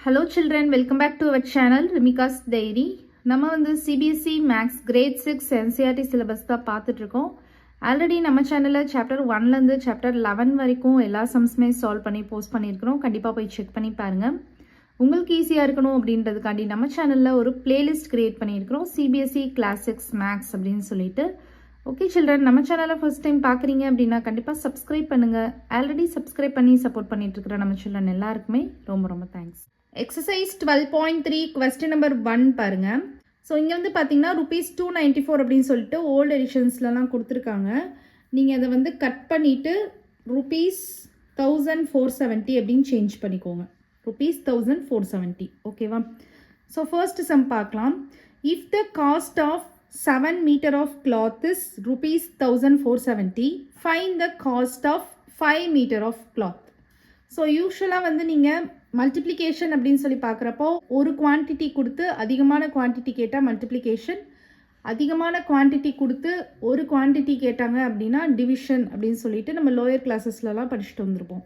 Hello children, welcome back to our channel Rimika's Diary. நம்ம வந்து CBSE Maths Grade 6 NCERT syllabus தான் பார்த்துட்டு இருக்கோம். ஆல்ரெடி நம்ம சேனலில் சாப்டர் 1லேருந்து சாப்டர் 11 வரைக்கும் எல்லா சம்ஸுமே சால்வ் பண்ணி போஸ்ட் பண்ணியிருக்கிறோம். கண்டிப்பாக போய் செக் பண்ணி பாருங்கள். உங்களுக்கு ஈஸியாக இருக்கணும் அப்படின்றதுக்காண்டி நம்ம சேனலில் ஒரு பிளேலிஸ்ட் கிரியேட் பண்ணியிருக்கிறோம், CBSE Class 6 Maths அப்படின்னு சொல்லிட்டு. ஓகே சில்ட்ரன், நம்ம சேனலை ஃபர்ஸ்ட் டைம் பார்க்குறீங்க அப்படின்னா கண்டிப்பாக சப்ஸ்கிரைப் பண்ணுங்கள். ஆல்ரெடி சப்ஸ்கிரைப் பண்ணி சப்போர்ட் பண்ணிட்டு இருக்கிற நம்ம சில்ட்ரன் எல்லாருக்குமே ரொம்ப ரொம்ப தேங்க்ஸ். எக்ஸசைஸ் 12.3 கொஸ்டின் நம்பர் 1 பாருங்க. ஸோ இங்கே வந்து பார்த்தீங்கன்னா ₹294 அப்படின்னு சொல்லிட்டு ஓல்டு எடிஷன்ஸ்லலாம் கொடுத்துருக்காங்க. நீங்கள் அதை வந்து கட் பண்ணிவிட்டு ₹1470 அப்படின்னு சேஞ்ச் பண்ணிக்கோங்க. ₹1470 ஓகேவா. ஸோ ஃபர்ஸ்ட் சம் பார்க்கலாம். If the cost of 7 metre of cloth is ₹1470, find the cost of 5 metre of cloth. So யூஸ்வலாக வந்து நீங்கள் மல்டிப்ளிகேஷன் அப்படின்னு சொல்லி பார்க்குறப்போ ஒரு குவான்டிட்டி கொடுத்து அதிகமான குவான்டிட்டி கேட்டால் மல்டிப்ளிகேஷன், அதிகமான குவான்டிட்டி கொடுத்து ஒரு குவான்டிட்டி கேட்டாங்க அப்படின்னா டிவிஷன் அப்படின்னு சொல்லிட்டு நம்ம லோயர் கிளாஸஸ்லலாம் படிச்சுட்டு வந்திருப்போம்.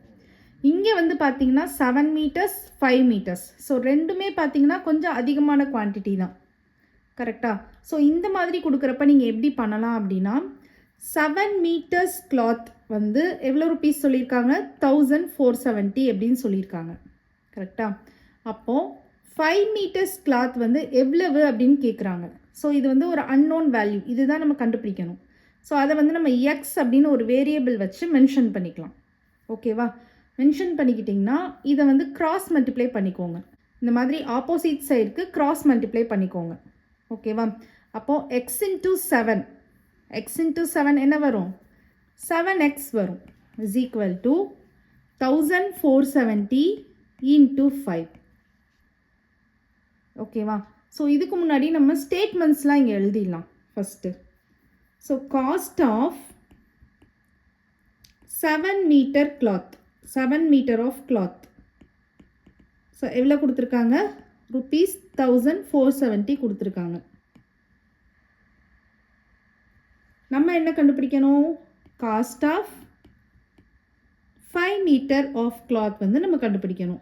இங்கே வந்து பார்த்தீங்கன்னா 7 மீட்டர்ஸ் 5 மீட்டர்ஸ், ஸோ ரெண்டுமே பார்த்தீங்கன்னா கொஞ்சம் அதிகமான குவான்டிட்டி தான், கரெக்டாக. ஸோ இந்த மாதிரி கொடுக்குறப்ப நீங்கள் எப்படி பண்ணலாம் அப்படின்னா 7 மீட்டர்ஸ் கிளாத் வந்து எவ்வளோ ருபீஸ் சொல்லியிருக்காங்க, 1470 அப்படின்னு சொல்லியிருக்காங்க, கரெக்டாக. அப்போது 5 மீட்டர்ஸ் கிளாத் வந்து எவ்வளவு அப்படின்னு கேட்குறாங்க. ஸோ இது வந்து ஒரு அன்னோன் வேல்யூ, இதுதான் நம்ம கண்டுபிடிக்கணும். ஸோ அதை வந்து நம்ம எக்ஸ் அப்படின்னு ஒரு வேரியபிள் வச்சு மென்ஷன் பண்ணிக்கலாம், ஓகேவா. மென்ஷன் பண்ணிக்கிட்டிங்கன்னா இதை வந்து கிராஸ் மல்டிப்ளை பண்ணிக்கோங்க. இந்த மாதிரி ஆப்போசிட் சைடுக்கு கிராஸ் மல்டிப்ளை பண்ணிக்கோங்க, ஓகேவா. அப்போது எக்ஸ் இன்ட்டு 7 என்ன வரும், 7x வரும், இஸ் ஈக்குவல் டு 1470 இன்ட்டு 5, ஓகேவா. ஸோ இதுக்கு முன்னாடி நம்ம ஸ்டேட்மெண்ட்ஸ்லாம் இங்கே எழுதிடலாம் first. So cost of 7 metre cloth, 7 metre of cloth, so எவ்வளோ கொடுத்துருக்காங்க, ₹1470 கொடுத்துருக்காங்க. நம்ம என்ன கண்டுபிடிக்கணும், cost of 5 metre of cloth வந்து நம்ம கண்டுபிடிக்கணும்.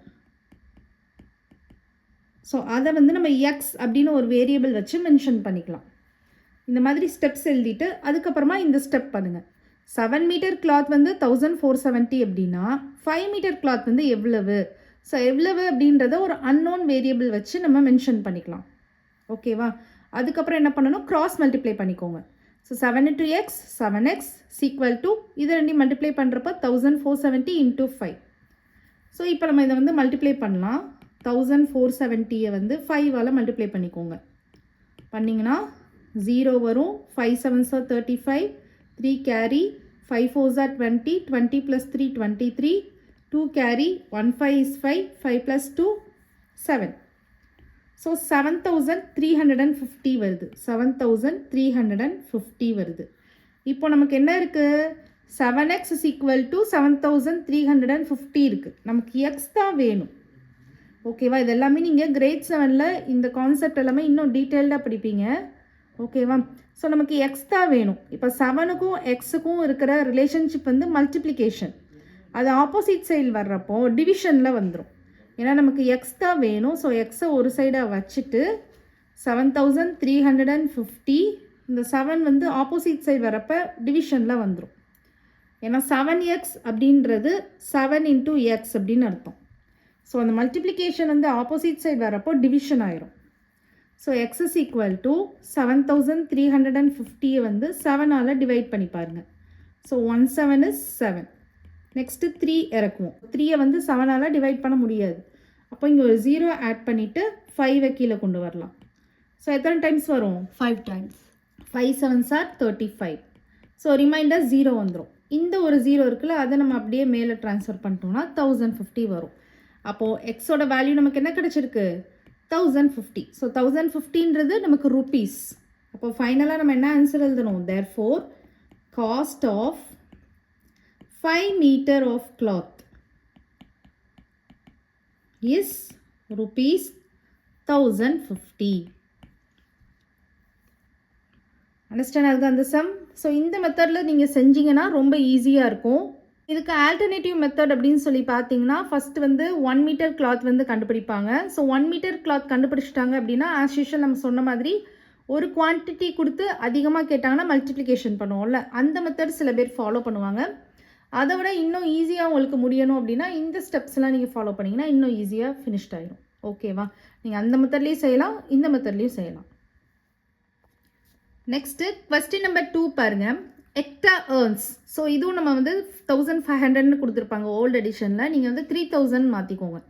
ஸோ அதை வந்து நம்ம எக்ஸ் அப்படின்னு ஒரு வேரியபிள் வச்சு மென்ஷன் பண்ணிக்கலாம். இந்த மாதிரி ஸ்டெப்ஸ் எழுதிட்டு அதுக்கப்புறமா இந்த ஸ்டெப் பண்ணுங்கள். 7 மீட்டர் கிளாத் வந்து 1470 அப்படின்னா 5 மீட்டர் கிளாத் வந்து எவ்வளவு, ஸோ எவ்வளவு அப்படின்றத ஒரு அன்னோன் வேரியபிள் வச்சு நம்ம மென்ஷன் பண்ணிக்கலாம், ஓகேவா. அதுக்கப்புறம் என்ன பண்ணணும், கிராஸ் மல்டிப்ளை பண்ணிக்கோங்க. So 7 into x 7x equal to இது ரெண்டையும் மல்டிப்ளை பண்ணுறப்ப 1470 இன்ட்டு 5. ஸோ இப்போ நம்ம இதை வந்து மல்டிப்ளை பண்ணலாம். 1470 வந்து 5ஆல் மல்டிப்ளை பண்ணிக்கோங்க. பண்ணிங்கன்னா 0 வரும், 5 7s are 35, 3 carry, 5 4s are 20, 20 plus 3 23, 2 carry, 1 5 is 5, 5 plus 2 7. So 7350 வருது, 7350 வருது. இப்போ நமக்கு என்ன இருக்குது, 7x is equal to 7350 இருக்குது. நமக்கு எக்ஸ் தான் வேணும், ஓகேவா. இது எல்லாமே நீங்கள் கிரேட் 7ல் இந்த கான்செப்ட் எல்லாமே இன்னும் டீட்டெயில்டாக படிப்பீங்க, ஓகேவா. ஸோ நமக்கு எக்ஸ் தான் வேணும். இப்போ 7க்கும் எக்ஸுக்கும் இருக்கிற ரிலேஷன்ஷிப் வந்து மல்டிப்ளிகேஷன், அது ஆப்போசிட் சைடு வர்றப்போ டிவிஷனில் வந்துடும். ஏன்னா நமக்கு எக்ஸ் தான் வேணும். ஸோ எக்ஸை ஒரு சைடாக வச்சுட்டு 7350, இந்த 7 வந்து ஆப்போசிட் சைடு வரப்போ டிவிஷனில் வந்துடும். ஏன்னா 7x அப்படின்றது 7 இன்ட்டு எக்ஸ் அப்படின்னு அர்த்தம். ஸோ அந்த மல்டிப்ளிகேஷன் வந்து ஆப்போசிட் சைடு வரப்போ டிவிஷன் ஆயிரும். So X is equal to 7350 வந்து 7ஆல் டிவைட் பண்ணி பாருங்கள். So 1 7 is 7. நெக்ஸ்ட்டு 3 இறக்குவோம். 3 வந்து 7ஆல் டிவைட் பண்ண முடியாது. அப்போ இங்கே ஒரு 0 ஆட் பண்ணிவிட்டு 5 கீழே கொண்டு வரலாம். ஸோ எத்தனை டைம்ஸ் வரும், 5 times. 5 7s are 35. So remainder 0 வந்துடும். இந்த ஒரு 0 இருக்குல்ல, அதை நம்ம அப்படியே மேலே ட்ரான்ஸ்ஃபர் பண்ணிட்டோம்னா 1050 வரும். அப்போது எக்ஸோட வேல்யூ நமக்கு என்ன கிடச்சிருக்கு, 1050. ஸோ 1050ன்றது நமக்கு ருபீஸ். அப்போ ஃபைனலாக நம்ம என்ன ஆன்சர் எழுதணும், therefore cost of 5 meter of cloth is ₹1050. Understand ஆகுது அந்த சம். ஸோ இந்த மெத்தடில் நீங்கள் செஞ்சீங்கன்னா ரொம்ப ஈஸியாக இருக்கும். இதுக்கு ஆல்டர்னேட்டிவ் மெத்தட் அப்படின்னு சொல்லி பார்த்தீங்கன்னா ஃபஸ்ட்டு வந்து 1 மீட்டர் கிளாத் வந்து கண்டுபிடிப்பாங்க. ஸோ 1 மீட்டர் கிளாத் கண்டுபிடிச்சிட்டாங்க அப்படின்னா ஆஸ் யூஷுவல் நம்ம சொன்ன மாதிரி ஒரு குவான்டிட்டி கொடுத்து அதிகமாக கேட்டாங்கன்னா மல்டிப்ளிகேஷன் பண்ணுவோம்ல, அந்த மெத்தட் சில பேர் ஃபாலோ பண்ணுவாங்க. அதை விட இன்னும் ஈஸியாக உங்களுக்கு முடியணும் அப்படின்னா இந்த ஸ்டெப்ஸ்லாம் நீங்கள் ஃபாலோ பண்ணிங்கன்னா இன்னும் ஈஸியாக ஃபினிஷ்ட் ஆகிடும். ஓகேவா? நீங்கள் அந்த மெத்தட்லேயும் செய்யலாம், இந்த மெத்தட்லேயும் செய்யலாம். நெக்ஸ்ட்டு கொஸ்டின் நம்பர் 2 பாருங்கள். Extra earns. ஸோ இதுவும் நம்ம வந்து 1500ன்னு கொடுத்துருப்பாங்க ஓல்டு எடிஷனில். நீங்கள் வந்து 3000 மாற்றிக்கோங்க.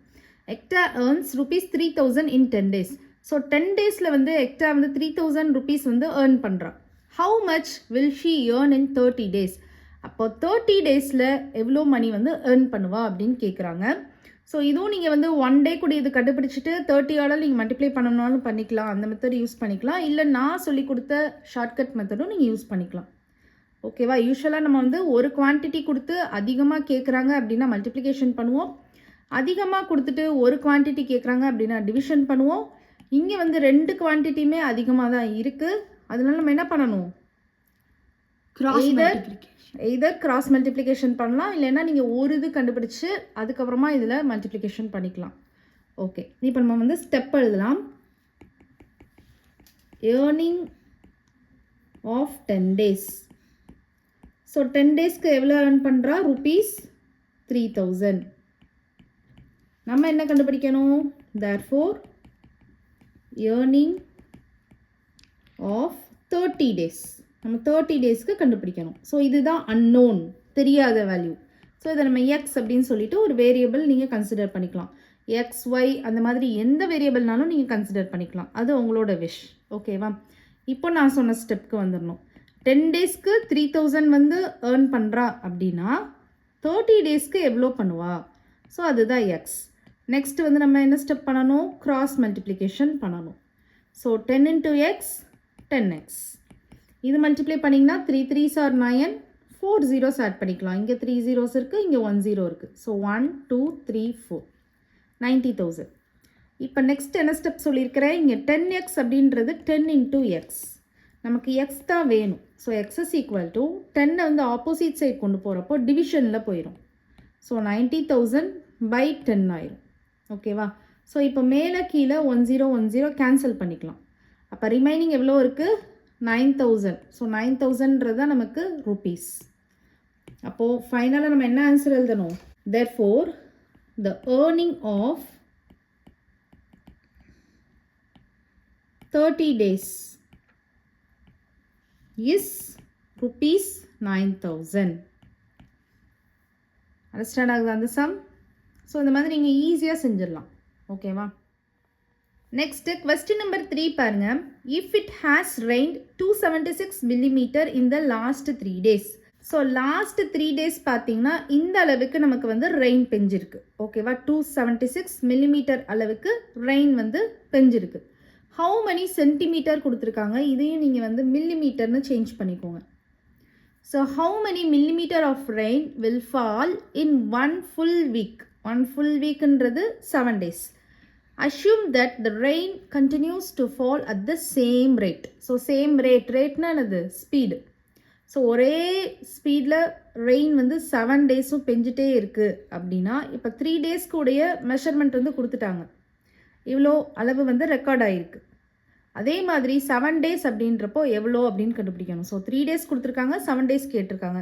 எக்ட்ரா ஏர்ன்ஸ் ₹3000 இன் 10 days. ஸோ 10 daysல வந்து எக்ட்ரா வந்து ₹3000 வந்து ஏர்ன் பண்ணுறான். How much will she earn in 30 days? அப்போ 30 daysல எவ்வளோ மணி வந்து ஏர்ன் பண்ணுவா அப்படின்னு கேட்குறாங்க. ஸோ இதுவும் நீங்கள் வந்து 1 day கூட இது கண்டுபிடிச்சிட்டு 30ஆல் நீங்கள் மல்டிப்ளை பண்ணணும்னாலும் பண்ணிக்கலாம், அந்த மெத்தட் யூஸ் பண்ணிக்கலாம். இல்லை நான் சொல்லி கொடுத்த ஷார்ட்கட் மெத்தடும் நீங்கள் யூஸ் பண்ணிக்கலாம். ஓகேவா? யூஸ்வலாக நம்ம வந்து ஒரு குவான்டிட்டி கொடுத்து அதிகமாக கேட்குறாங்க அப்படின்னா மல்டிப்ளிகேஷன் பண்ணுவோம். அதிகமாக கொடுத்துட்டு ஒரு குவான்டிட்டி கேட்குறாங்க அப்படின்னா டிவிஷன் பண்ணுவோம். இங்கே வந்து 2 குவான்டிட்டியுமே அதிகமாக தான் இருக்குது. அதனால நம்ம என்ன பண்ணணும்? எய்தர் கிராஸ் மல்டிப்ளிகேஷன் பண்ணலாம், இல்லைன்னா நீங்கள் ஒரு இது கண்டுபிடிச்சு அதுக்கப்புறமா இதில் மல்டிப்ளிகேஷன் பண்ணிக்கலாம். ஓகே, இப்போ நம்ம வந்து ஸ்டெப் எழுதலாம். Earning of 10 days. ஸோ 10 daysக்கு எவ்வளோ ஏர்ன் பண்ணுறா? ₹3000. நம்ம என்ன கண்டுபிடிக்கணும்? therefore earning of 30 days. நம்ம 30 daysக்கு கண்டுபிடிக்கணும். ஸோ இதுதான் அன்னோன், தெரியாத வேல்யூ. ஸோ இதை நம்ம எக்ஸ் அப்படின்னு சொல்லிட்டு ஒரு வேரியபிள் நீங்கள் கன்சிடர் பண்ணிக்கலாம். எக்ஸ், ஒய் அந்த மாதிரி எந்த வேரியபிள்னாலும் நீங்கள் கன்சிடர் பண்ணிக்கலாம். அது உங்களோட விஷ். ஓகேவா? இப்போ நான் சொன்ன ஸ்டெப்க்கு வந்துடணும். 10 daysக்கு 3000 வந்து ஏர்ன் பண்ணுறா அப்படின்னா 30 daysக்கு எவ்வளோ பண்ணுவா? ஸோ அதுதான் எக்ஸ். நெக்ஸ்ட் வந்து நம்ம என்ன ஸ்டெப் பண்ணணும்? கிராஸ் மல்டிப்ளிகேஷன் பண்ணணும். So 10 into x 10x. இது மல்டிப்ளை பண்ணிங்கன்னா 3 3s are 9, 4 zeros ஆட் பண்ணிக்கலாம். இங்கே 3 zeros இருக்குது, இங்கே 1 0 இருக்குது. ஸோ 1 2 3 4 90,000. இப்போ நெக்ஸ்ட் என்ன ஸ்டெப் சொல்லியிருக்கிறேன்? இங்கே 10x அப்படின்றது 10 into x. நமக்கு எக்ஸ் தான் வேணும். So X is equal to 10 வந்து ஆப்போசிட் சைட் கொண்டு போகிறப்போ டிவிஷனில் போயிடும். ஸோ 90,000 by 10 ஆயிரும். ஓகேவா? ஸோ இப்போ மேலே கீழே 1010 கேன்சல் பண்ணிக்கலாம். அப்போ ரிமைனிங் எவ்வளோ இருக்குது? 9000. ஸோ 9000ன்றது தான் நமக்கு ருபீஸ். அப்போது ஃபைனலாக நம்ம என்ன ஆன்சர் எழுதணும்? therefore the earning of 30 days is ₹9,000. Understand ஆகுது அந்த சம்? ஸோ இந்த மாதிரி நீங்கள் ஈஸியாக செஞ்சிடலாம். ஓகேவா? நெக்ஸ்ட்டு கொஸ்டின் நம்பர் 3 பாருங்க. If it has rained 276 millimeter in the last 3 days. So last 3 days பார்த்தீங்கன்னா இந்த அளவுக்கு நமக்கு வந்து ரெயின் பெஞ்சிருக்கு. ஓகேவா? 276 millimeter அளவுக்கு ரெயின் வந்து பெஞ்சிருக்கு. ஹவு many சென்டிமீட்டர் கொடுத்துருக்காங்க. இதையும் நீங்கள் வந்து மில்லிமீட்டர்னு சேஞ்ச் பண்ணிக்கோங்க. So how many millimeter of rain will fall in 1 full week? 1 full weekன்றது 7 days. Assume that the rain continues to fall at the same rate. So same ரேட்னா என்னது? Speed. So ஒரே ஸ்பீடில் rain வந்து 7 daysம் பெஞ்சிட்டே இருக்குது அப்படின்னா இப்போ 3 daysக்கு உடைய மெஷர்மெண்ட் வந்து கொடுத்துட்டாங்க. இவ்வளோ அளவு வந்து ரெக்கார்ட் ஆகிருக்கு. அதே மாதிரி 7 days அப்படின்றப்போ எவ்வளோ அப்படின்னு கண்டுபிடிக்கணும். ஸோ 3 days கொடுத்துருக்காங்க, 7 days கேட்டிருக்காங்க.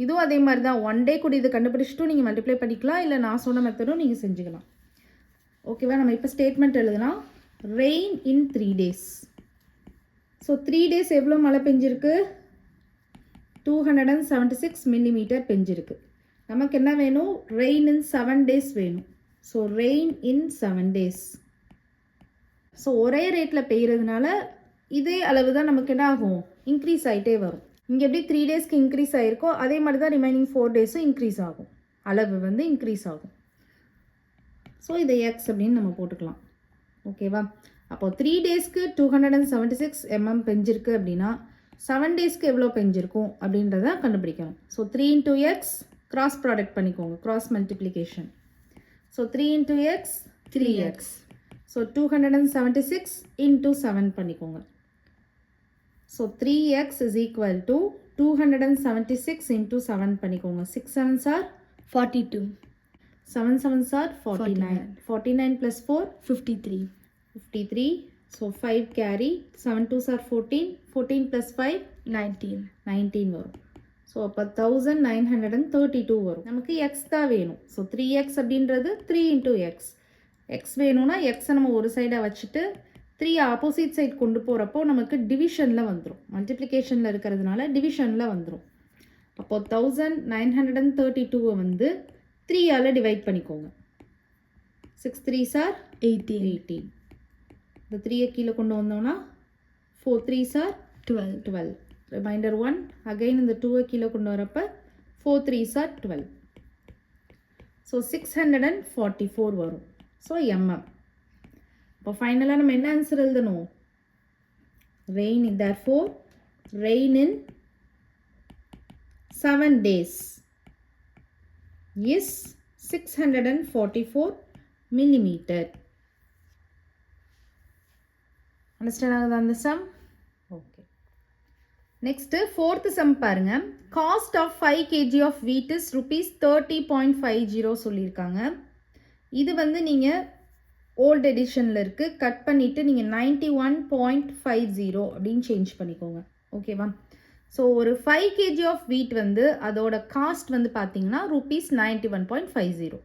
இதுவும் அதே மாதிரி தான். 1 day கூட இது கண்டுபிடிச்சிட்டும் நீங்கள் மல்டிப்ளை பண்ணிக்கலாம், இல்லை நான் சொன்ன மெத்தடும் நீங்கள் செஞ்சுக்கலாம். ஓகேவா? நம்ம இப்போ ஸ்டேட்மெண்ட் எழுதலாம். ரெயின் இன் 3 days. ஸோ 3 days எவ்வளோ மழை பெஞ்சிருக்கு? 276 millimeter பெஞ்சிருக்கு. நமக்கு என்ன வேணும்? ரெயின் இன் 7 days வேணும். ஸோ ரெயின் இன் 7 days. ஸோ ஒரே ரேட்டில் பெய்கிறதுனால இதே அளவு தான் நமக்கு என்ன ஆகும்? இன்க்ரீஸ் ஆகிட்டே வரும். இங்கே எப்படி 3 daysக்கு இன்க்ரீஸ் ஆகிருக்கோ அதே மாதிரி தான் ரிமைனிங் 4 daysம் இன்க்ரீஸ் ஆகும். அளவு வந்து இன்க்ரீஸ் ஆகும். ஸோ இதை எக்ஸ் அப்படின்னு நம்ம போட்டுக்கலாம். ஓகேவா? அப்போது 3 daysக்கு 276 mm பெஞ்சிருக்கு அப்படின்னா 7 daysக்கு எவ்வளோ பெஞ்சிருக்கும் அப்படின்றத கண்டுபிடிக்கணும். So 3 into x cross product பண்ணிக்கோங்க, cross multiplication. So 3 into x 3x. So 276 into 7 பண்ணிக்கோங்க. So 3x is equal to 276 into 7 பண்ணிக்கோங்க. 6 7s are 42. 7 7s are 49. 49 plus 4 53. 53. So 5 carry. 7 2s are 14. 14 plus 5 19. 19 வரும். ஸோ அப்போ 1932 வரும். நமக்கு எக்ஸ் தான் வேணும். So 3x அப்படின்றது 3 into எக்ஸ். எக்ஸ் வேணும்னா எக்ஸை நம்ம ஒரு சைடாக வச்சுட்டு 3 ஆப்போசிட் சைட் கொண்டு போகிறப்போ நமக்கு டிவிஷனில் வந்துடும். மல்டிப்ளிகேஷனில் இருக்கிறதுனால டிவிஷனில் வந்துடும். அப்போது 1932 வந்து 3ஆல் டிவைட் பண்ணிக்கோங்க. 6 3s are 18. இந்த 3 கீழே கொண்டு வந்தோம்னா 4 3s are 12. ரிமைண்டர் 1. அகைன் இந்த 2 கீழே கொண்டு வரப்போ 4 3s are 12. ஸோ 644 வரும். So mm. இப்போ ஃபைனலாக நம்ம என்ன ஆன்சர் எழுதணும்? Rain therefore rain in 7 days is 644 millimeter. Understand ஆகுதா அந்த சம்? ஓகே. நெக்ஸ்ட்டு ஃபோர்த்து சம் பாருங்க. Cost of 5 kg of wheat is rupees 30.50 சொல்லியிருக்காங்க. இது வந்து நீங்கள் ஓல்டு எடிஷனில் இருக்குது. கட் பண்ணிவிட்டு நீங்கள் 91.50 அப்படின்னு சேஞ்ச் பண்ணிக்கோங்க. ஓகேவா? ஸோ ஒரு 5 kg ஆஃப் வீட் வந்து அதோட காஸ்ட் வந்து பார்த்தீங்கன்னா rupees 91.50.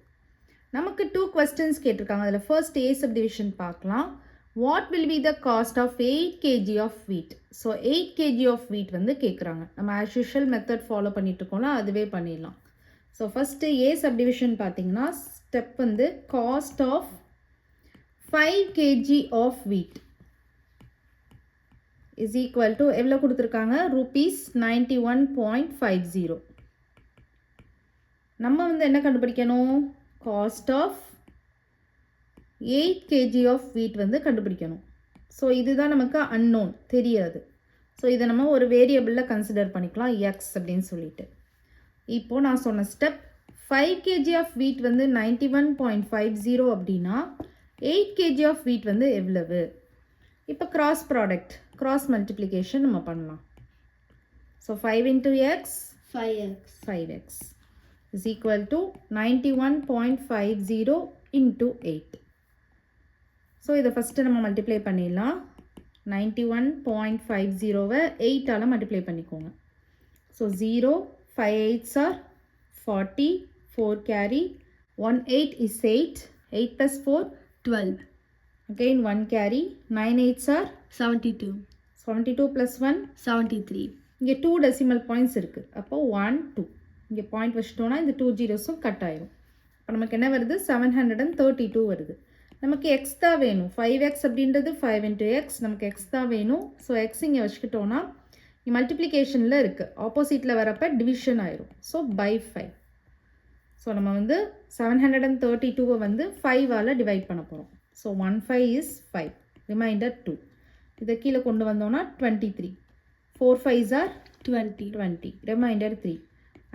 நமக்கு 2 questions கேட்டிருக்காங்க. அதில் ஃபர்ஸ்ட் ஏ சப்டிவிஷன் பார்க்கலாம். What will be the cost of 8 kg of wheat? So 8 kg of wheat வந்து கேட்குறாங்க. நம்ம ஆஸ் யூஷுவல் மெத்தட் ஃபாலோ பண்ணிட்டு இருக்கோம்ல, அதுவே பண்ணிடலாம். ஸோ ஃபஸ்ட்டு ஏ சப்டிவிஷன் பார்த்தீங்கன்னா ஸ்டெப் வந்து cost of 5 kg of wheat is equal to எவ்வளோ கொடுத்துருக்காங்க? rupees 91.50. நம்ம வந்து என்ன கண்டுபிடிக்கணும்? Cost of 8 kg of wheat வந்து கண்டுபிடிக்கணும். ஸோ இதுதான் நமக்கு அன்னோன், தெரியாது. ஸோ இதை நம்ம ஒரு வேரியபிளில் கன்சிடர் பண்ணிக்கலாம், எக்ஸ் அப்படின்னு சொல்லிட்டு. இப்போது நான் சொன்ன ஸ்டெப் 5 kg ஆஃப் வீட் வந்து 91.50 அப்படின்னா 8 kg ஆஃப் வீட் வந்து எவ்வளவு? இப்போ கிராஸ் ப்ராடக்ட், கிராஸ் மல்டிப்ளிகேஷன் நம்ம பண்ணலாம். So 5 into x 5x is equal to 91.50 into 8. So இதை ஃபஸ்ட்டு நம்ம மல்டிப்ளை பண்ணிடலாம். 91.50வை 8ஆல் மல்டிப்ளை பண்ணிக்கோங்க. So 0 5 8s are 40. 4 carry. 1 8 is 8. 8 plus 4 12. Again 1 carry. 9 8s are 72. 72 plus 1 73. இங்கே 2 டெசிமல் பாயிண்ட்ஸ் இருக்குது. அப்போது 1 2 இங்கே பாயிண்ட் வச்சிட்டோன்னா இந்த 2 ஜீரோஸும் கட் ஆயிரும். இப்போ நமக்கு என்ன வருது? 732 வருது. நமக்கு எக்ஸ் தான் வேணும். 5x அப்படின்றது 5 into x. நமக்கு எக்ஸ் தான் வேணும். ஸோ எக்ஸ் இங்கே வச்சுக்கிட்டோன்னா இங்கே மல்டிப்ளிகேஷனில் இருக்குது, ஆப்போசிட்டில் வரப்போ டிவிஷன் ஆயிரும். So by 5. ஸோ நம்ம வந்து 732வை வந்து 5ஆல் டிவைட் பண்ண போகிறோம். So 1 5 is 5. ரிமைண்டர் 2. இதை கீழே கொண்டு வந்தோன்னா 23. 4 5s are 20. ரிமைண்டர் 3.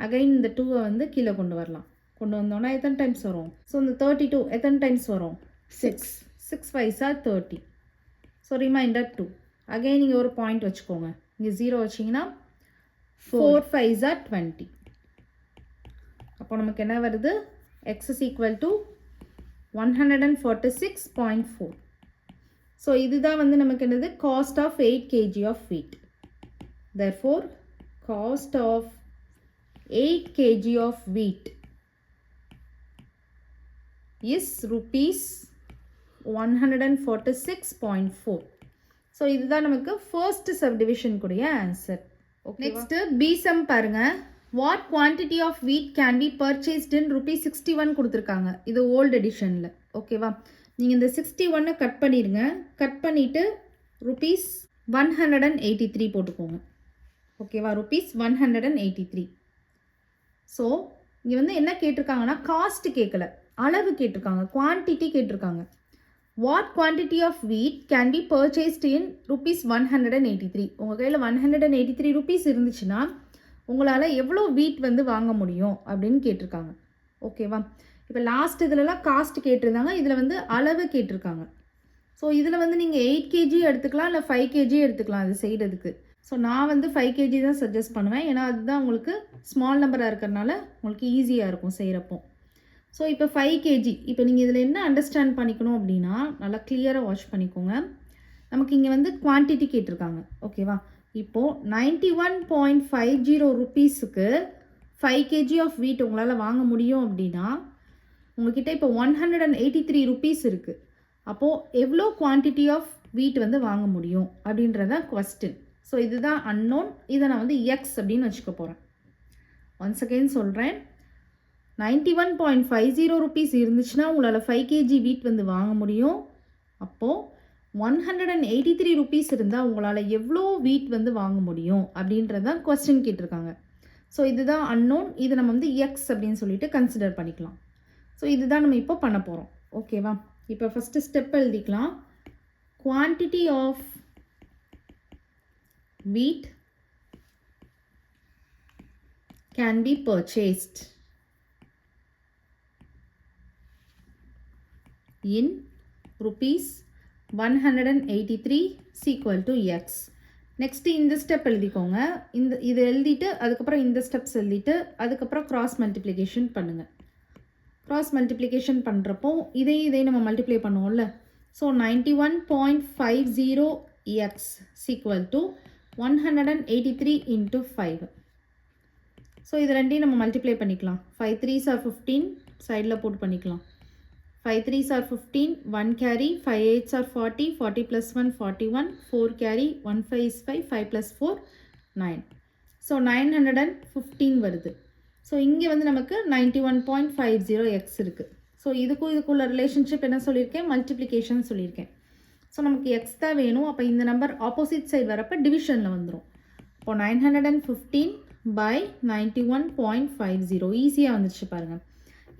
அகைன் இந்த 2வை வந்து கீழே கொண்டு வரலாம். கொண்டு வந்தோன்னா எத்தனை டைம்ஸ் வரும்? ஸோ இந்த 32 எத்தனை டைம்ஸ் வரும்? 6. 6 5s are 30. So remainder 2. Again நீங்கள் ஒரு பாயிண்ட் வச்சுக்கோங்க. இங்கே 0 வச்சிங்கன்னா 4 5s are 20. அப்போ நமக்கு என்ன வருது? x is equal to 146.4. So இதுதான் வந்து நமக்கு என்னது? Cost of 8 kg of wheat. therefore cost of 8 kg of wheat is rupees 146.4. So இதுதான் நமக்கு ஃபர்ஸ்ட் சப்டிவிஷன் கூடிய answer. Okay. Next B sum பாருங்க. What quantity of wheat can be purchased in rupees 61 கொடுத்துருக்காங்க. இது ஓல்டு எடிஷனில். ஓகேவா? நீங்கள் இந்த 61 cut பண்ணிடுங்க. கட் பண்ணிவிட்டு rupees 183 போட்டுக்கோங்க. ஓகேவா? rupees 183. ஸோ இங்கே வந்து என்ன கேட்டிருக்காங்கன்னா காஸ்ட் கேட்கல, அளவு கேட்டிருக்காங்க, குவான்டிட்டி கேட்டிருக்காங்க. What quantity of wheat can be purchased in rupees 183. உங்கள் கையில் 183 rupees இருந்துச்சுன்னா உங்களால் எவ்வளோ வீட் வந்து வாங்க முடியும் அப்படின்னு கேட்டிருக்காங்க. ஓகேவா? இப்போ லாஸ்ட் இதிலலாம் காஸ்ட் கேட்டிருந்தாங்க, இதில் வந்து அளவு கேட்டிருக்காங்க. ஸோ இதில் வந்து நீங்கள் 8 kg எடுத்துக்கலாம், இல்லை 5 kg எடுத்துக்கலாம் இது செய்கிறதுக்கு. ஸோ நான் வந்து 5 கேஜி தான் சஜஸ்ட் பண்ணுவேன். ஏன்னா அதுதான் உங்களுக்கு ஸ்மால் நம்பராக இருக்கிறனால உங்களுக்கு ஈஸியாக இருக்கும் செய்கிறப்போ. ஸோ இப்போ 5 கேஜி இப்போ நீங்கள் இதில் என்ன அண்டர்ஸ்டாண்ட் பண்ணிக்கணும் அப்படின்னா நல்லா கிளியராக வாட்ச் பண்ணிக்கோங்க. நமக்கு இங்கே வந்து குவான்டிட்டி கேட்டிருக்காங்க. ஓகேவா? இப்போது 91.50 ருப்பீஸுக்கு 5 கேஜி ஆஃப் வீட் உங்களால் வாங்க முடியும் அப்படின்னா உங்கள்கிட்ட இப்போ 183 ருப்பீஸ் இருக்குது. அப்போது எவ்வளோ குவான்டிட்டி ஆஃப் வீட் வந்து வாங்க முடியும் அப்படின்றதான் கொஸ்டின். ஸோ இதுதான் அன்னோன். இதை நான் வந்து எக்ஸ் அப்படின்னு வச்சுக்க போகிறேன். ஒன்ஸ் அகெயின் சொல்கிறேன், 91.50 ருப்பீஸ் இருந்துச்சுன்னா உங்களால் 5 கேஜி வீட் வந்து வாங்க முடியும். அப்போது 183 ருப்பீஸ் இருந்தால் உங்களால் எவ்வளோ வீட் வந்து வாங்க முடியும் அப்படின்றதான் கொஸ்டின் கேட்டிருக்காங்க. ஸோ இதுதான் அன்னோன். இதை நம்ம வந்து எக்ஸ் அப்படின்னு சொல்லிட்டு கன்சிடர் பண்ணிக்கலாம். ஸோ இதுதான் நம்ம இப்போ பண்ண போகிறோம். ஓகேவா? இப்போ ஃபஸ்ட்டு ஸ்டெப் எழுதிக்கலாம். Quantity of wheat can be purchased in rupees 183 is equal to x. Next இந்த ஸ்டெப் எழுதிக்கோங்க. இது எழுதிட்டு அதுக்கப்புறம் இந்த ஸ்டெப்ஸ் எழுதிட்டு அதுக்கப்புறம் கிராஸ் மல்டிப்ளிகேஷன் பண்ணுங்கள். கிராஸ் மல்டிப்ளிகேஷன் பண்ணுறப்போ இதை நம்ம மல்டிப்ளை பண்ணுவோம்ல. So 91.50 x is equal to 183 into 5. So இது ரெண்டையும் நம்ம மல்டிப்ளை பண்ணிக்கலாம். 5 3s are 15 சைடில் போட்டு பண்ணிக்கலாம். 5 3s are 15, 1 carry, 5 8s are 40, 40 plus 1 41, 4 carry, 1 5 is 5, 5 plus 4 9. So 915 வருது. ஸோ இங்கே வந்து நமக்கு 91.50x இருக்குது. ஸோ இதுக்குள்ள ரிலேஷன்ஷிப் என்ன சொல்லியிருக்கேன்? மல்டிப்ளிகேஷன் சொல்லியிருக்கேன். ஸோ நமக்கு எக்ஸ் தான் வேணும். அப்போ இந்த நம்பர் ஆப்போசிட் சைடு வரப்போ டிவிஷனில் வந்துடும். இப்போ 915 by 91.50 ஈஸியாக வந்துடுச்சு பாருங்கள்.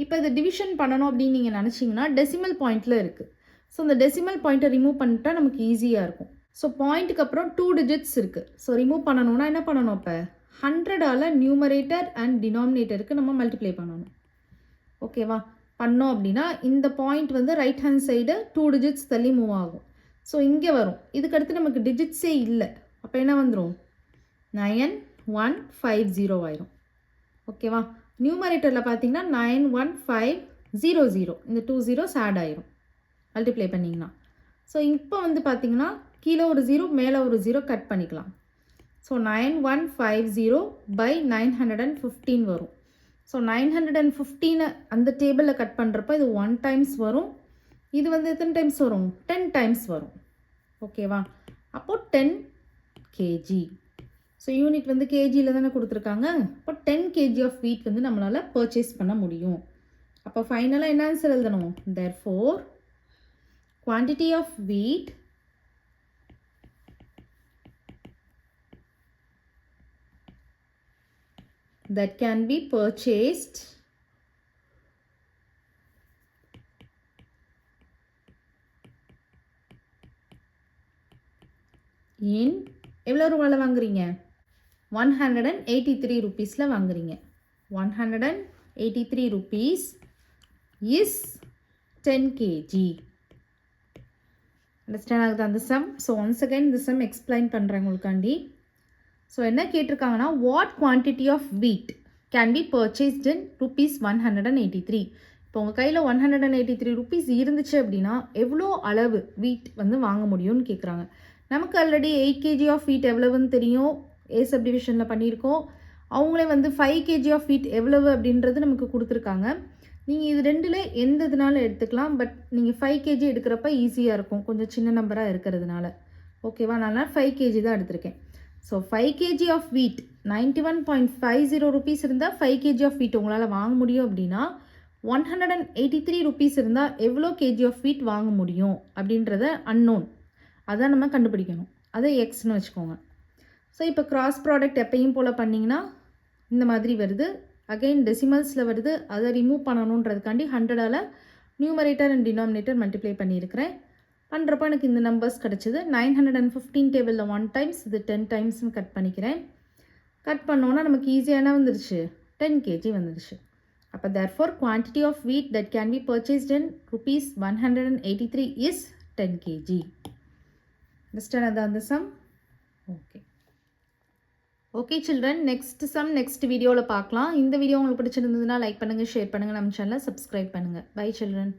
இப்போ இதை டிவிஷன் பண்ணணும் அப்படின்னு நீங்கள் நினச்சிங்கன்னா டெசிமல் பாயிண்டில் இருக்குது. ஸோ இந்த டெசிமல் பாயிண்ட்டை ரிமூவ் பண்ணிட்டா நமக்கு ஈஸியாக இருக்கும். ஸோ பாயிண்ட்டுக்கு அப்புறம் 2 டிஜிட்ஸ் இருக்குது. ஸோ ரிமூவ் பண்ணணும்னா என்ன பண்ணணும்? இப்போ 100ஆல் நியூமரேட்டர் அண்ட் டினாமினேட்டருக்கு நம்ம மல்டிப்ளை பண்ணணும். ஓகேவா? பண்ணோம் அப்படின்னா இந்த பாயிண்ட் வந்து ரைட் ஹேண்ட் சைடு 2 டிஜிட்ஸ் தள்ளி மூவ் ஆகும். ஸோ இங்கே வரும். இதுக்கடுத்து நமக்கு டிஜிட்ஸே இல்லை. அப்போ என்ன வந்துடும்? 9150 ஆயிரும். ஓகேவா? நியூமரேட்டரில் பார்த்தீங்கன்னா 91500 இந்த 2 zeros ஆட் ஆயிரும் மல்டிப்ளை பண்ணிங்கன்னா. ஸோ இப்போ வந்து பார்த்தீங்கன்னா கீழே ஒரு 0 மேலே ஒரு 0 கட் பண்ணிக்கலாம். ஸோ 9150 by 915 வரும். ஸோ 915 அந்த டேபிளில் கட் பண்ணுறப்போ இது 1 டைம்ஸ் வரும். இது வந்து எத்தனை டைம்ஸ் வரும்? 10 டைம்ஸ் வரும். ஓகேவா? அப்போது 10 கேஜி. ஸோ யூனிட் வந்து கேஜியில் தானே கொடுத்துருக்காங்க. இப்போ 10 கேஜி ஆஃப் வீட் வந்து நம்மளால் பர்ச்சேஸ் பண்ண முடியும். அப்போ ஃபைனலாக என்ன ஆன்சர் எழுதணும்? Therefore quantity of wheat that can be purchased in எவ்வளோ ரூபாயில் வாங்குறீங்க? 183 ருப்பீஸில் வாங்குறீங்க. 183 rupees is 10 kg. அண்டர்ஸ்டாண்ட் ஆகுது அந்த சம்? ஸோ ஒன்ஸ் அகைன் இந்த சம் எக்ஸ்பிளைன் பண்ணுறேன் உங்களுக்காண்டி. ஸோ என்ன கேட்டிருக்காங்கன்னா what quantity of wheat can be purchased in rupees 183. இப்போ உங்கள் கையில் 183 ருபீஸ் இருந்துச்சு அப்படின்னா எவ்வளோ அளவு வீட் வந்து வாங்க முடியும்னு கேட்குறாங்க. நமக்கு ஆல்ரெடி 8 கேஜி ஆஃப் வீட் எவ்வளவுன்னு தெரியும். ஏ சப்டிவிஷனில் பண்ணியிருக்கோம். அவங்களே வந்து 5 கேஜி ஆஃப் வீட் எவ்வளவு அப்படின்றது நமக்கு கொடுத்துருக்காங்க. நீங்கள் இது ரெண்டில் எந்த இதனால எடுத்துக்கலாம். பட் நீங்கள் 5 கேஜி எடுக்கிறப்ப ஈஸியாக இருக்கும், கொஞ்சம் சின்ன நம்பராக இருக்கிறதுனால. ஓகேவா? நான் 5 கேஜி தான் எடுத்திருக்கேன். ஸோ 5 கேஜி ஆஃப் வீட் 91.50 ருபீஸ் இருந்தால் 5 கேஜி ஆஃப் வீட் உங்களால் வாங்க முடியும் அப்படின்னா 183 ருபீஸ் இருந்தால் எவ்வளோ கேஜி ஆஃப் வீட் வாங்க முடியும் அப்படின்றத அன்னோன். அதான் நம்ம கண்டுபிடிக்கணும். அதை எக்ஸ்னு வச்சுக்கோங்க. ஸோ இப்போ கிராஸ் ப்ராடக்ட் எப்பயும் போல் பண்ணிங்கன்னா இந்த மாதிரி வருது. அகெயின் டெசிமல்ஸில் வருது. அதை ரிமூவ் பண்ணணுன்றதுக்காண்டி 100ஆல் நியூமரேட்டர் அண்ட் டினாமினேட்டர் மல்டிப்ளை பண்ணியிருக்கிறேன். பண்ணுறப்போ எனக்கு இந்த நம்பர்ஸ் கிடச்சிது. 915 டேபிளில் 1 டைம்ஸ், இது 10 டைம்ஸ்னு கட் பண்ணிக்கிறேன். கட் பண்ணோன்னா நமக்கு ஈஸியான வந்துருச்சு, 10 கேஜி வந்துருச்சு. அப்போ therefore quantity of wheat that can be purchased in rupees 183 is 10 kg. Understand the sum? Okay. Okay children, next வீடியோவில் பார்க்கலாம். இந்த வீடியோ உங்களுக்கு பிடிச்சிருந்ததுன்னா லைக் பண்ணுங்கள், ஷேர் பண்ணுங்கள், நம்ம சேனலை சப்ஸ்கிரைப் பண்ணுங்கள். Bye children.